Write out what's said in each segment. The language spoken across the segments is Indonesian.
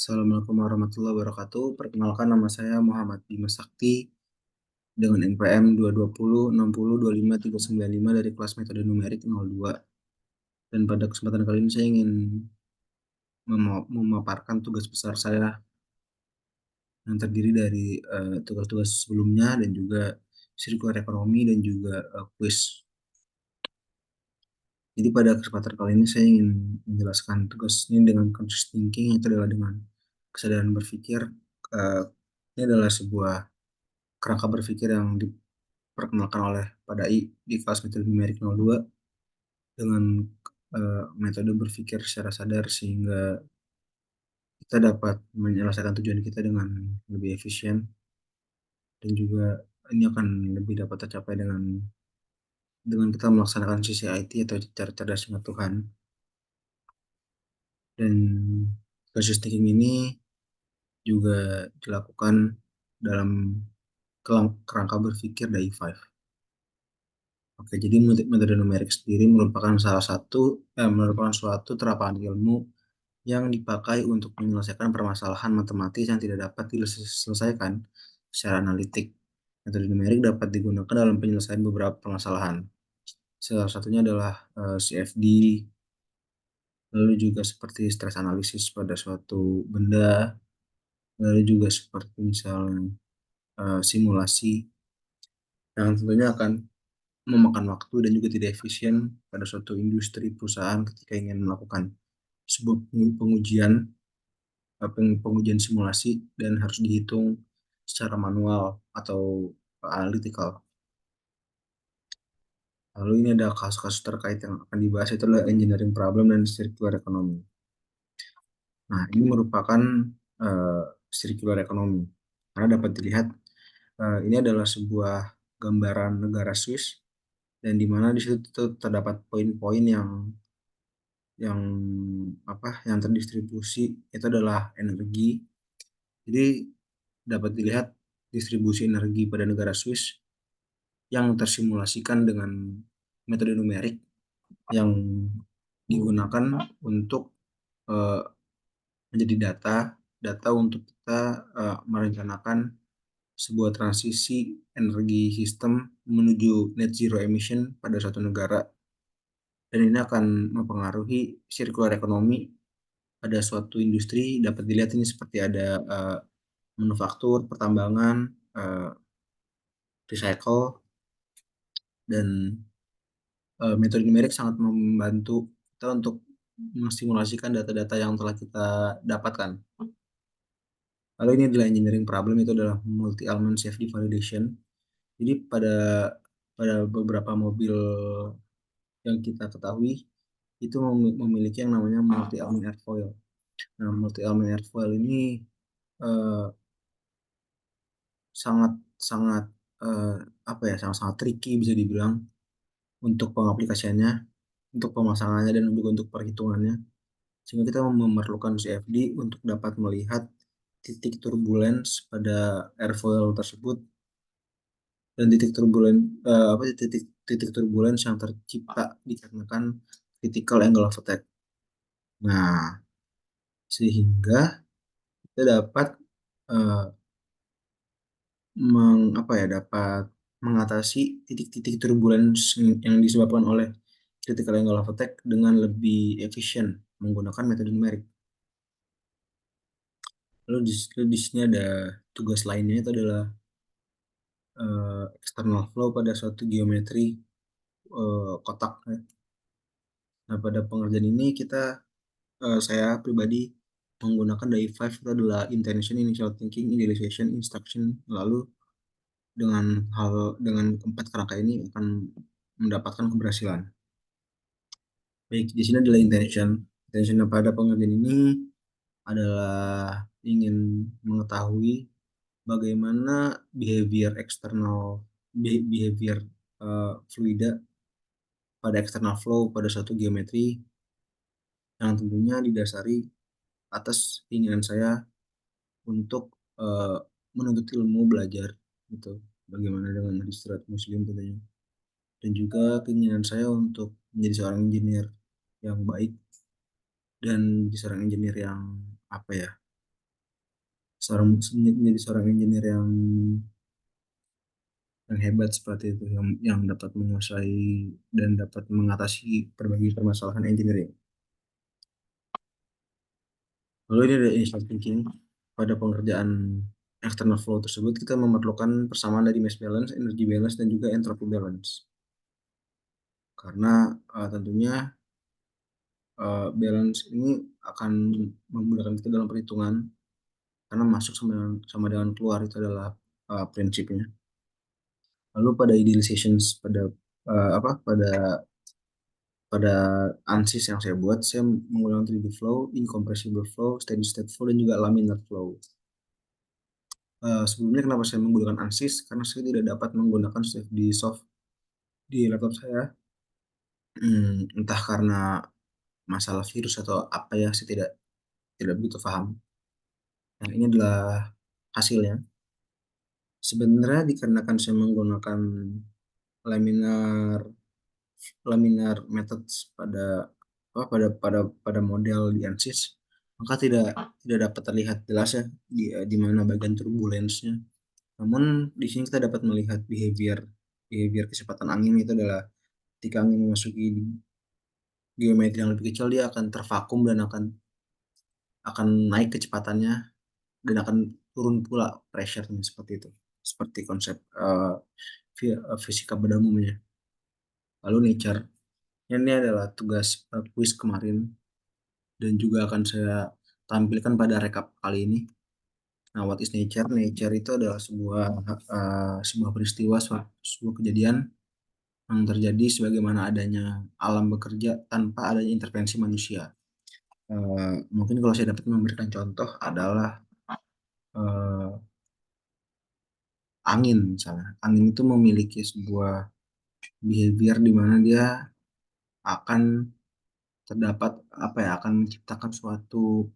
Assalamualaikum warahmatullahi wabarakatuh. Perkenalkan nama saya Muhammad Bima Sakti dengan NPM 220602595 dari kelas metode numerik 02. Dan pada kesempatan kali ini saya ingin memaparkan tugas besar saya yang terdiri dari tugas-tugas sebelumnya dan juga sirkular ekonomi dan juga kuis. Jadi pada kesempatan kali ini saya ingin menjelaskan tugas ini dengan conscious thinking, itu adalah dengan kesadaran berpikir. Eh, ini adalah sebuah kerangka berpikir yang diperkenalkan oleh Pak Dai di kelas metode numerik 02 dengan metode berpikir secara sadar sehingga kita dapat menyelesaikan tujuan kita dengan lebih efisien dan juga ini akan lebih dapat tercapai dengan kita melaksanakan sisi IT atau cara cerdas dengan Tuhan. Dan proses thinking ini juga dilakukan dalam kerangka berpikir DAI 5. Oke, jadi metode numerik sendiri merupakan suatu terapan ilmu yang dipakai untuk menyelesaikan permasalahan matematis yang tidak dapat diselesaikan secara analitik. Metode numerik dapat digunakan dalam penyelesaian beberapa permasalahan. Salah satunya adalah CFD, lalu juga seperti stress analisis pada suatu benda, lalu juga seperti misalnya simulasi yang tentunya akan memakan waktu dan juga tidak efisien pada suatu industri perusahaan ketika ingin melakukan sebuah pengujian pengujian simulasi dan harus dihitung secara manual atau analytical. Lalu ini ada kasus-kasus terkait yang akan dibahas, itu adalah engineering problem dan circular economy. Nah, ini merupakan uh, circular economy karena dapat dilihat ini adalah sebuah gambaran negara Swiss dan di mana di situ terdapat poin-poin yang yang terdistribusi itu adalah energi. Jadi dapat dilihat distribusi energi pada negara Swiss yang tersimulasikan dengan metode numerik yang digunakan untuk eh, menjadi data untuk kita merencanakan sebuah transisi energi sistem menuju net zero emission pada suatu negara, dan ini akan mempengaruhi circular economy pada suatu industri. Dapat dilihat ini seperti ada manufaktur, pertambangan, recycle, dan metode numerik sangat membantu kita untuk mensimulasikan data-data yang telah kita dapatkan. Lalu ini adalah engineering problem, itu adalah multi element safety validation. Jadi pada pada beberapa mobil yang kita ketahui itu memiliki yang namanya multi element airfoil. Nah, multi element airfoil ini eh, sangat sangat eh, sangat sangat tricky bisa dibilang untuk pengaplikasiannya, untuk pemasangannya dan juga untuk perhitungannya. Sehingga kita memerlukan CFD untuk dapat melihat titik turbulence pada airfoil tersebut dan titik turbulen titik titik turbulence yang tercipta dikarenakan critical angle of attack. Nah, sehingga kita dapat eh, dapat mengatasi titik-titik turbulence yang disebabkan oleh critical angle of attack dengan lebih efisien menggunakan metode numerik. Lalu di sini ada tugas lainnya, itu adalah external flow pada suatu geometri kotak. Nah, pada pengerjaan ini saya pribadi menggunakan dari five, itu adalah intention, initial thinking, idealization, instruction. Lalu dengan keempat kerangka ini akan mendapatkan keberhasilan. Baik, di sini adalah intention. Intention pada pengerjaan ini adalah ingin mengetahui bagaimana behavior eksternal, behavior fluida pada external flow pada suatu geometri yang tentunya didasari atas keinginan saya untuk eh, menuntut ilmu belajar gitu, bagaimana dengan hadis muslim tentunya, dan juga keinginan saya untuk menjadi seorang engineer yang baik dan seorang engineer yang apa ya seorang menjadi seorang engineer yang hebat seperti itu, yang dapat menguasai dan dapat mengatasi berbagai permasalahan engineering. Lalu ini ada initial thinking. Pada pengerjaan external flow tersebut, kita memerlukan persamaan dari mass balance, energy balance, dan juga entropy balance. Karena tentunya balance ini akan memudahkan kita dalam perhitungan, karena masuk sama dengan keluar itu adalah prinsipnya. Lalu pada idealizations, apa pada pada ANSYS yang saya buat, saya menggunakan 3D flow, incompressible flow, steady state flow, dan juga laminar flow. Sebelumnya kenapa saya menggunakan ANSYS? Karena saya tidak dapat menggunakan di soft di laptop saya. Entah karena masalah virus atau apa ya, saya tidak tidak begitu paham. Nah, ini adalah hasilnya. Sebenarnya dikarenakan saya menggunakan laminar laminar methods pada model di ANSYS, maka tidak dapat terlihat jelas ya di mana bagian turbulence-nya. Namun di sini kita dapat melihat behavior behavior kecepatan angin itu adalah ketika angin memasuki geometri yang lebih kecil, dia akan tervakum dan akan naik kecepatannya dan akan turun pula pressure-nya seperti itu. Seperti konsep fisika pada umumnya. Lalu nature. Ini adalah tugas kuis kemarin dan juga akan saya tampilkan pada rekap kali ini. Nah, what is nature? Nature itu adalah sebuah peristiwa, sebuah kejadian yang terjadi sebagaimana adanya alam bekerja tanpa adanya intervensi manusia. Mungkin kalau saya dapat memberikan contoh adalah eh, angin misalnya. Angin itu memiliki sebuah behavior di mana dia akan terdapat apa ya, akan menciptakan suatu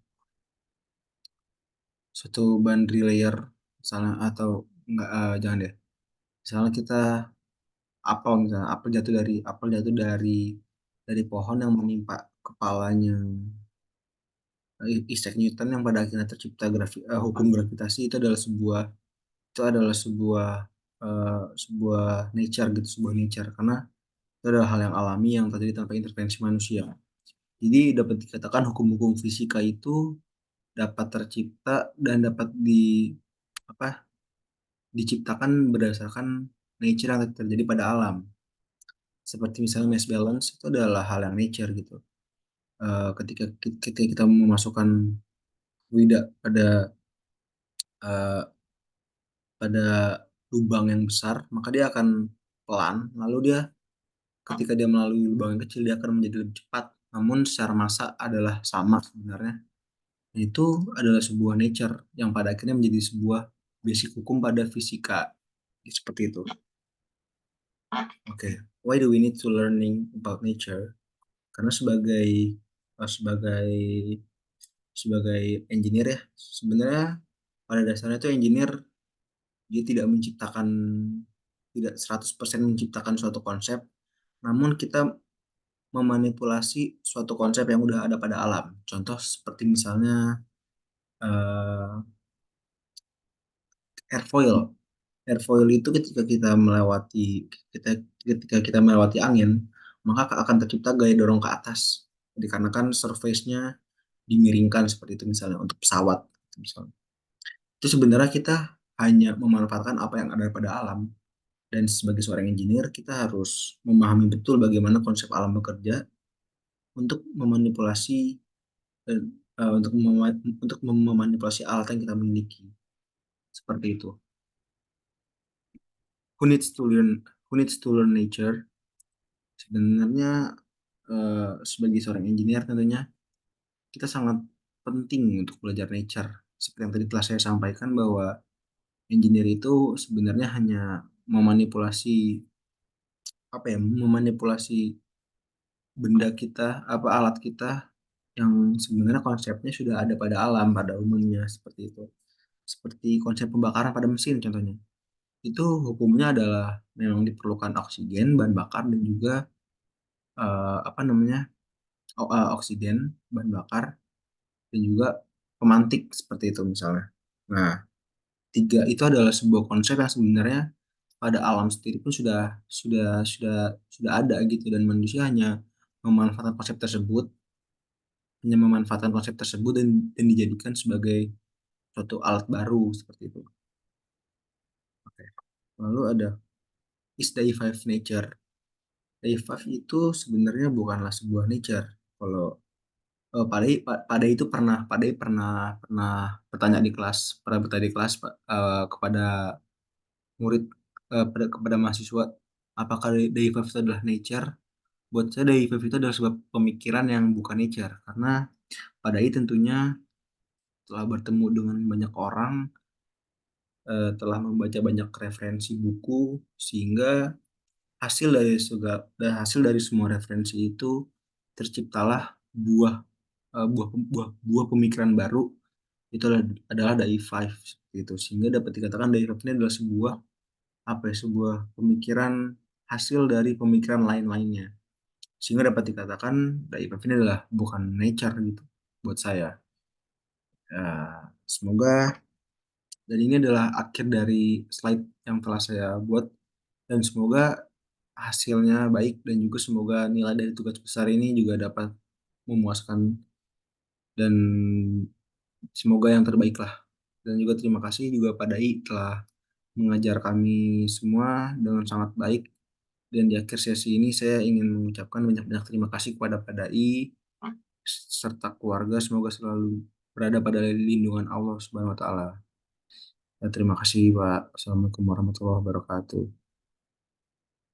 suatu boundary layer misalnya, atau enggak, jangan deh. Misalnya kita apel jatuh dari pohon yang menimpa kepalanya Isaac Newton, yang pada akhirnya tercipta hukum gravitasi. Itu adalah sebuah nature gitu, sebuah nature, karena itu adalah hal yang alami yang terjadi tanpa intervensi manusia. Jadi dapat dikatakan hukum-hukum fisika itu dapat tercipta dan dapat apa diciptakan berdasarkan nature yang terjadi pada alam. Seperti misalnya mass balance itu adalah hal yang nature gitu. Ketika kita memasukkan fluida eh, pada lubang yang besar, maka dia akan pelan. Lalu ketika dia melalui lubang yang kecil, dia akan menjadi lebih cepat. Namun secara massa adalah sama sebenarnya. Itu adalah sebuah nature yang pada akhirnya menjadi sebuah basic hukum pada fisika. Seperti itu. Oke, why do we need to learning about nature? Karena sebagai sebagai engineer ya, sebenarnya pada dasarnya itu engineer, dia tidak 100% menciptakan suatu konsep, namun kita memanipulasi suatu konsep yang udah ada pada alam. Contoh seperti misalnya eh, airfoil. Airfoil itu ketika kita melewati angin, maka akan tercipta gaya dorong ke atas. Dikarenakan surface-nya dimiringkan seperti itu, misalnya untuk pesawat misalnya. Itu sebenarnya kita hanya memanfaatkan apa yang ada pada alam. Dan sebagai seorang engineer, kita harus memahami betul bagaimana konsep alam bekerja untuk memanipulasi dan untuk memanipulasi alat yang kita miliki. Seperti itu. Who needs to learn Who needs to learn nature? Sebenarnya sebagai seorang engineer tentunya kita sangat penting untuk belajar nature. Seperti yang tadi telah saya sampaikan bahwa engineer itu sebenarnya hanya memanipulasi memanipulasi benda kita, alat kita yang sebenarnya konsepnya sudah ada pada alam pada umumnya, seperti itu. Seperti konsep pembakaran pada mesin contohnya. Itu hukumnya adalah memang diperlukan oksigen, bahan bakar, dan juga apa namanya, oksigen, bahan bakar, dan juga pemantik seperti itu misalnya. Nah, tiga itu adalah sebuah konsep yang sebenarnya pada alam sendiri pun sudah ada gitu, dan manusia memanfaatkan konsep tersebut hanya memanfaatkan konsep tersebut dan dijadikan sebagai suatu alat baru seperti itu. Oke. Lalu ada is the five nature. The five itu sebenarnya bukanlah sebuah nature. Kalau Padai itu pernah bertanya di kelas, Pak, kepada murid, kepada mahasiswa, apakah day five itu adalah nature? Buat saya day five itu adalah sebuah pemikiran yang bukan nature, karena Padai tentunya telah bertemu dengan banyak orang, telah membaca banyak referensi buku, sehingga hasil dari semua referensi itu terciptalah buah buah pemikiran baru. Itu adalah dai five gitu, sehingga dapat dikatakan dai five ini adalah sebuah pemikiran hasil dari pemikiran lain-lainnya, sehingga dapat dikatakan dai five ini adalah bukan nature gitu buat saya. Semoga dan ini adalah akhir dari slide yang telah saya buat, dan semoga hasilnya baik, dan juga semoga nilai dari tugas besar ini juga dapat memuaskan, dan semoga yang terbaik lah. Dan juga terima kasih juga Pak Dai telah mengajar kami semua dengan sangat baik. Dan di akhir sesi ini saya ingin mengucapkan banyak-banyak terima kasih kepada Pak Dai serta keluarga. Semoga selalu berada pada lindungan Allah Subhanahu wa taala. Ya, terima kasih Pak. Assalamualaikum warahmatullahi wabarakatuh.